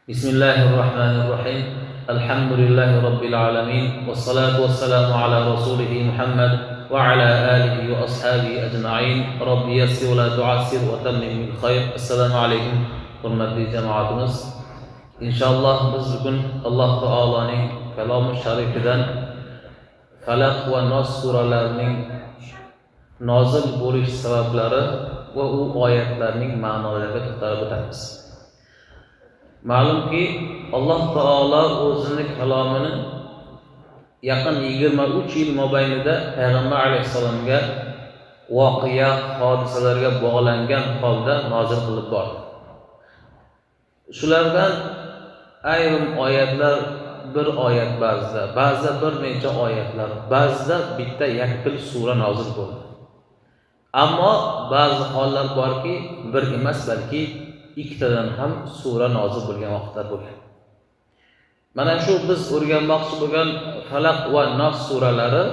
Bismillahirrahmanirrahim. Alhamdulillahi rabbil alamin. Wassalatu wassalamu ala rasulih Muhammad wa ala alihi wa ashabihi ajma'in. Rabbi yassir wa la tu'assir wa tammim bil khair. Assalomu alaykum hurmatli jamoatimiz. Inshaalloh biz bugun Alloh taolaning kalomi sharifidan Falaq va Nos suralarining nozil bo'lish sabablari va u oyatlarning ma'nolariga to'xtalib o'tamiz. Ma'lumki Alloh taolo o'zining kalomini yaqin 23 yil mobaynida Payg'ambar alayhisalomga voqea, hodisalarga bog'langan holda nozil qilib bordi. Shulardan ayrim oyatlar bir oyat ba'zida bir necha oyatlar, ba'zida bitta yakpil sura nozil bo'ldi. Ammo ba'zi hollar borki, bir emas balki ikkitadan ham sura nozil bo'lgan vaqtlar bo'lgan. Mana shu biz o'rganmoqchi bo'lgan Falaq va Nos suralari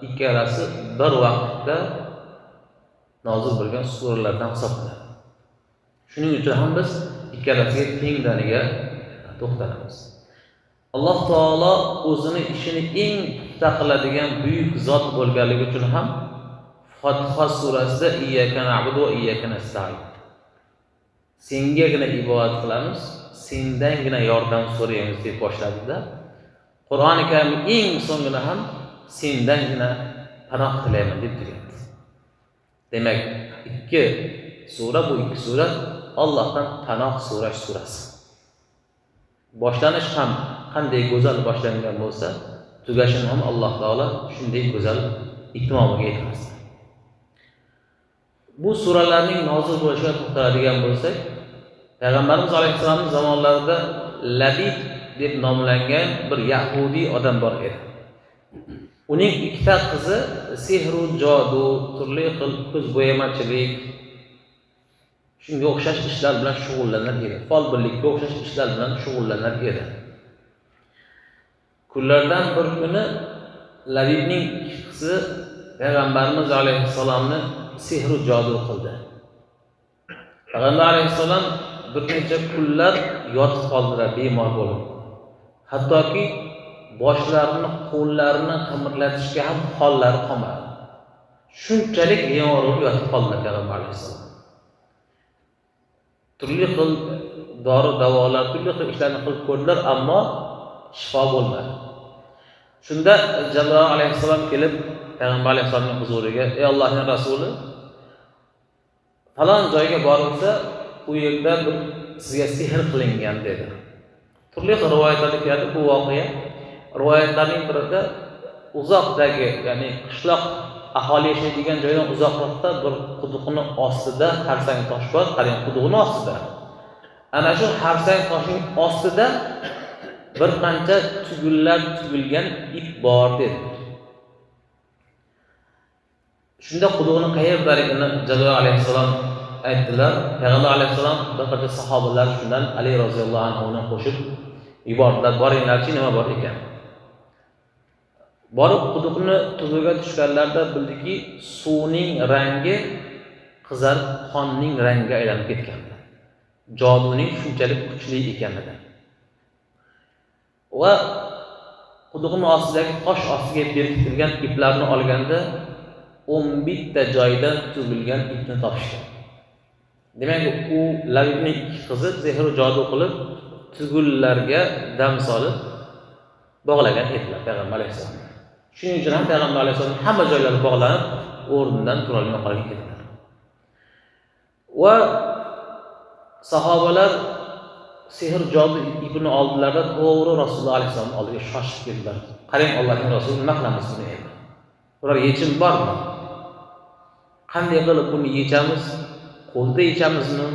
ikkalasi bir vaqtda nozil bo'lgan suralardan hisoblanadi. Shuning uchun ham biz ikkalasiga tengdaniga to'xtalamiz. Alloh taolo o'zini ishini eng puxta qiladigan buyuk zot bo'lganligi uchun ham Fotiha surasida iyyaka na'budu va iyyaka nasta'in, sengagina ibodat qilamiz, sendangina yordam so'raymiz deb boshladida, Qur'oni Karim eng so'ngida ham sendangina panoh tilayman deb tugadi. Demak, ikki sura Allohdan panoh so'rash surasi. Boshlanish ham qanday go'zal boshlangan bo'lsa, tugashini ham Alloh taolo shunday go'zal itmomiga yetkazdi. Bu suralarning nozil bo'lishiga to'xtaladigan bo'lsak, Payg'ambarimiz alayhisolamning zamonlarida Labid deb nomlangan bir yahudiy odam bor edi. Uning ikkita qizi sehru jodu, turli xil ko'zbo'yamachilik, shunga o'xshash ishlar bilan shug'ullanar edi. Folbinlikka o'xshash ishlar bilan shug'ullanar edi. Kunlardan bir kuni Labidning qizi Payg'ambarimiz alayhisolamni sehru jodu qildi. Payg'ambar alayhisalom bir necha kunlar yotib qoldilar bemor bo'lib. Hattoki boshlarini, qo'llarini qimirlatishga ham hollari qolmadi. Shunchalik bemor bo'lib yotib qoldilar Payg'ambar alayhisalom. Turli xil dori-davolar, turli xil ishlarni qilib ko'rdilar, ammo shifo bo'lmadi. Shunda Jabroil alayhisalom kelib Payg'ambar alayhisalomning huzuriga: "Ey Allohning rasuli, falon joyga borilsa, u yerda sizga sehr qilingan" dedi. Turli xil rivoyatlarda keladi bu voqea. Rivoyatlarning birida uzoqdagi, ya'ni qishloq aholi yashaydigan joydan uzoqroqda bir quduqning ostida harsang tosh bor, qarang, quduqning ostida. Ana shu harsang toshning ostida bir qancha tugilgan ip bor dedi. Shunda quduqning qayerdaligini Jabroil alayhisalom aytdilar. Payg'ambar alayhisalom bir qancha sahobalar shundan Ali roziyallohu anhuni qo'shib yubordilar. Boringlarchi, nima bor ekan. Borib quduqni tubiga tushganlarda bildiki, suvning rangi qizarib qonning rangiga aylanib ketgandi. Joduning shunchalik kuchli ekanligi. Va quduqning ostidagi tosh ostiga berkitilgan iplarni olganda 11 ta joydan tugilgan ipni topishgan. Demak, u Labidning qizi sehr jodu qilib tugullarga dam solib bog'lagan edilar Payg'ambar alayhisalom. Shuning uchun ham Payg'ambar alayhisalom hamma joylari bog'lanib, o'rnidan tura olmay qolgan edilar. Va sahobalar sehr jodu ipini oldilarda to'g'ri Rasululloh alayhisalom oldiga shoshib keldilar. Qarang, Allohning rasuli, nima qilamiz buni endi? Bular yechim bormi? Qanday qilib buni yechamiz? Qo'lda yechamizmi?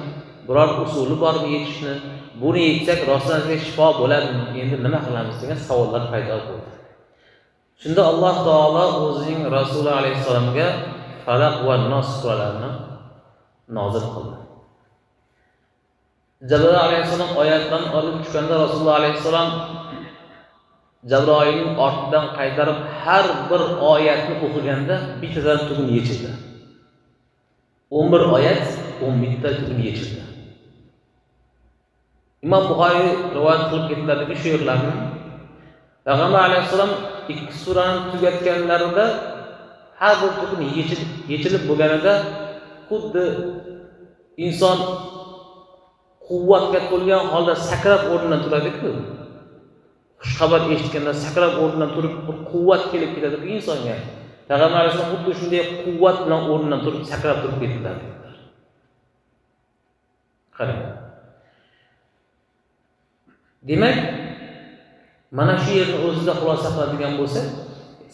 Biror usuli bormi yechishni? Buni yechsak rostdan shifo bo'ladimi? Endi nima qilamiz degan savollar paydo bo'ldi. Shunda Alloh taolo o'zining Rasuli alayhisalomga Falaq va Nos suralarini nozil qildi. Jabroil alayhisalom oyatdan olib tushganda Rasululloh alayhisalom Jabroilning ortidan qaytarib har bir oyatni o'qiganda bittadan tugun yechildi. 11 oyat 11 ta tugun yechildi. Imom Buxoriy rivoyat qilib keltiradiki, shu yerlarni Payg'ambar alayhissalom ikki surani tugatganlarida har bir turkum yechilib bo'lganida xuddi inson quvvatga to'lgan holda sakrab o'rnidan turadi-ku. Xushxabar eshitganda sakrab o'rnidan turib bir quvvat kelib ketadi-ku insonga. Payg'ambar alayhissalom xuddi shunday quvvat bilan o'rnidan turib sakrab turib ketdilar. Qarang. Demak, mana shu yerni o'zida xulosa qiladigan bo'lsak,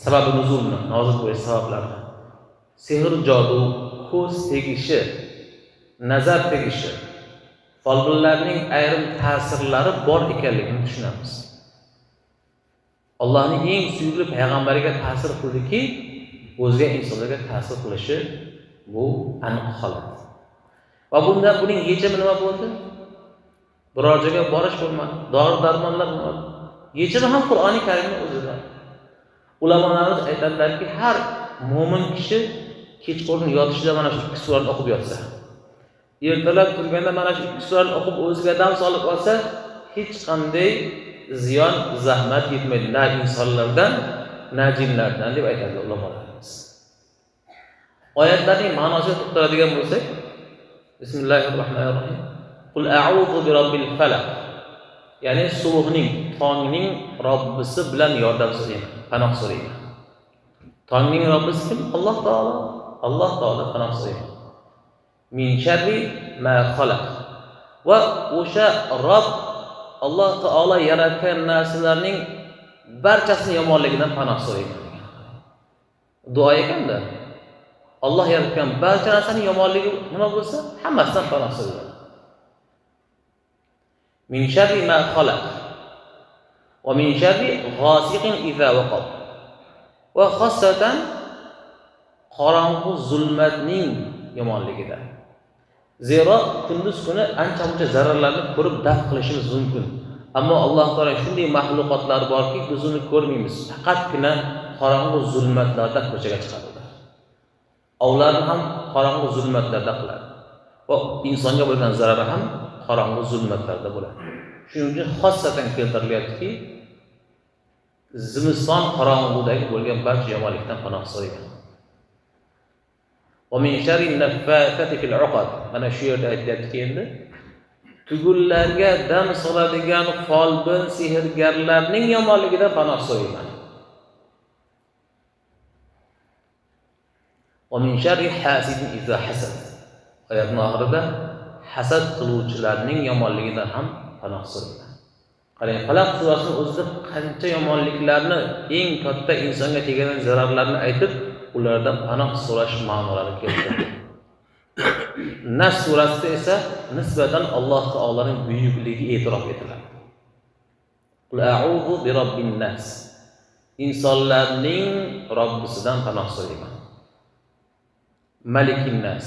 sababi nuzulni, nozil bo'lish sabablarini. Sehr, jodu, ko'z tegishi, nazar tegishi, folbinlarning ayrim ta'sirlari bor ekanligini tushunamiz. Allohning eng suyukli payg'ambariga ta'sir qildiki, o'zga insonlarga ta'sir qilishi bu aniq holat. Va buning yechimi nima bo'ldi? Biror joyga borish bo'lmadi, dori-darmonlar bo'lmadi. Yechimi ham Qur'oni Karimning o'zida. Ulamolarimiz aytadilarki, har mo'min kishi kechqurun yotishida mana shu ikki surani o'qib yotsa, ertalab turganda mana shu ikki surani o'qib o'ziga dam solib olsa, hech qanday ziyon, zahmat yetmaydi, na insonlardan, na jinlardan deb aytadi ulamolarimiz. Oyatlarning ma'nosiga to'xtaladigan bo'lsak, Bismillahirrohmanirrohim. Qul a'udhu bi robbil falaq. Ya'ni subhning, tongning Robbisi bilan yordam so'rayman, panoh so'rayman. Tongning Robbisi kim? Alloh taolo. Alloh taolo panoh so'rayman. Min sharri ma xalaq. Va o'sha Robb Alloh taolo yaratgan narsalarning barchasining yomonligidan panoh so'rayman. Duo ekanda. Alloh yaratgan barcha narsaning yomonligi nima bo'lsa, hammasidan panoh so'rayman. Min sharri ma xalaq. Va min sharri ghasiqin idza waqab. Va xossatan qorong'u zulmatning yomonligidan. Zero kunduz kuni ancha-muncha zararlarni ko'rib daf qilishimiz mumkin. Ammo Alloh taolo shunday mahluqotlar borki, biz uni ko'rmaymiz. Faqatgina qorong'u zulmatlarda ko'chaga chiqadi. Ovlarni ham qorong'u zulmatlarda qiladi. Va insonga bo'lgan zarari ham qorong'u zulmatlarda bo'ladi. Shuning uchun xossatan keltirilyaptiki, zimiston qorong'udagi bo'lgan barcha yomonlikdan panoh so'rayman. Va min sharri naffathati fil 'uqad. Mana shu yerda aytayaptiki, endi tugullarga dam soladigan folbin sehrgarlarning yomonligidan panoh so'rayman. Va min sharri hasidin idza hasad. Oyatning oxirida hasad qiluvchilarning yomonligidan ham panoh so'rayman. Qarang, Falaq surasining o'zida qancha yomonliklarni, eng katta insonga tegadigan zararlarni aytib, ulardan panoh so'rash ma'nolari keltirdi. Nas surasida esa nisbatan Alloh taolaning buyukligi e'tirof etiladi. Qul a'udhu bi robbin nas. Insonlarning Robbisidan panoh so'rayman. Malikin nas.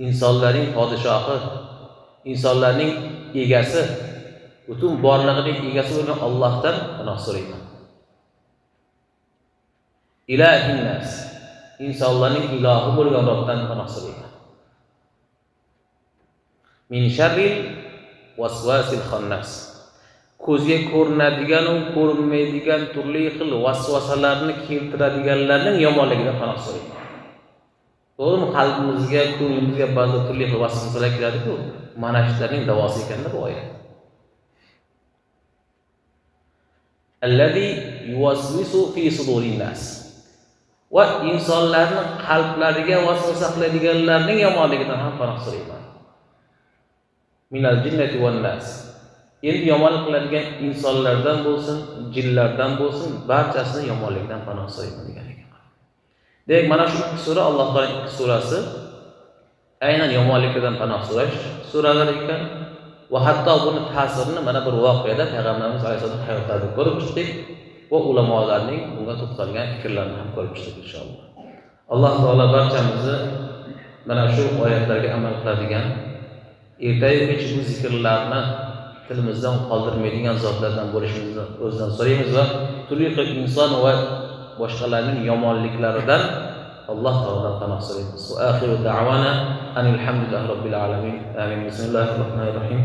Insonlarning podshohi, insonlarning egasi, butun borlig'ining egasi bo'lgan Allohdan panoh so'rayman. Ilahin nas. Insonlarning ilohi bo'lgan Robbdan panoh so'rayman. Min sharril waswasil khannas. Ko'zga ko'rinadigan va ko'rinmaydigan turli xil vasvasalarni keltiradiganlarning yomonligidan panoh so'rayman. To'g'rimi, qalbimizga, ko'nglimizga ba'zi turli xil vasvasalar keladi-ku, mana shularning davosi ekanda bu oyat. Allazi yuwaswisu fi sudurin nas. Va insonlarning qalblariga vasvasa qiladiganlarning yomonligidan ham panoh so'rayman. Minal jinnati wan nas. Endi yomonlik qiladigan insonlardan bo'lsin, jinlardan bo'lsin, barchasining yomonligidan panoh so'rayman degan ekan. Demak, mana shu ikki sura, Alloh taolaning ikki surasi aynan yomonliklardan panoh so'rash suralar ekan. Va hatto buni ta'sirini mana bir voqeada Payg'ambarimiz alayhisolom hayotlarida ko'rib chiqdik va ulamolarning bunga to'xtalgan fikrlarini ham ko'rib chiqdik inshaalloh. Alloh taolo barchamizni mana shu oyatlarga amal qiladigan, ertayu kech bu zikrlarni tilimizdan qoldirmaydigan zotlardan bo'lishimizni o'zidan so'raymiz va turli xil inson va boshqalarning yomonliklaridan Alloh taolodan panoh so'raymiz. Va axiru da'wana anil hamdulillahi robbil alamin. Amin. Bismillahirrohmanirrohim.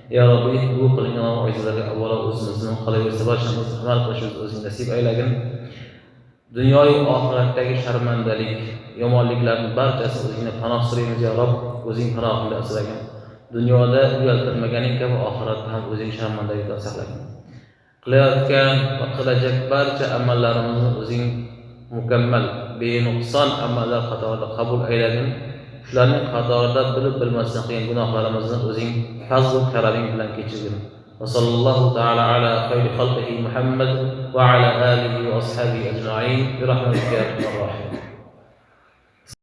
Ya Rabbi, bu qilingan oizalarga avvalo o'zimizni qolaversa barchamiz amal qilishimiz o'zing nasib aylagin. Dunyoyu oxiratdagi sharmandalik, yomonliklarning barchasi o'zingni panoh so'raymiz ya Robb, o'zing panohingda asragin. Dunyoda uyaltirmaganing kabi oxiratda ham o'zing sharmandalikdan saqlagin. Qilayotgan va qilajak barcha amallarimizni o'zing mukammal, benuqson amallar qatorida qabul aylagin. Shularning qatorida bilib bilmasdan qilgan gunohlarimizni o'zing fazl va karaming bilan kechirgin. Va sallallohu ta'ala ala xayri xalqihi Muhammad va ala alihi va ashabihi ajma'in bi rahmatika ya arhamar rohimin.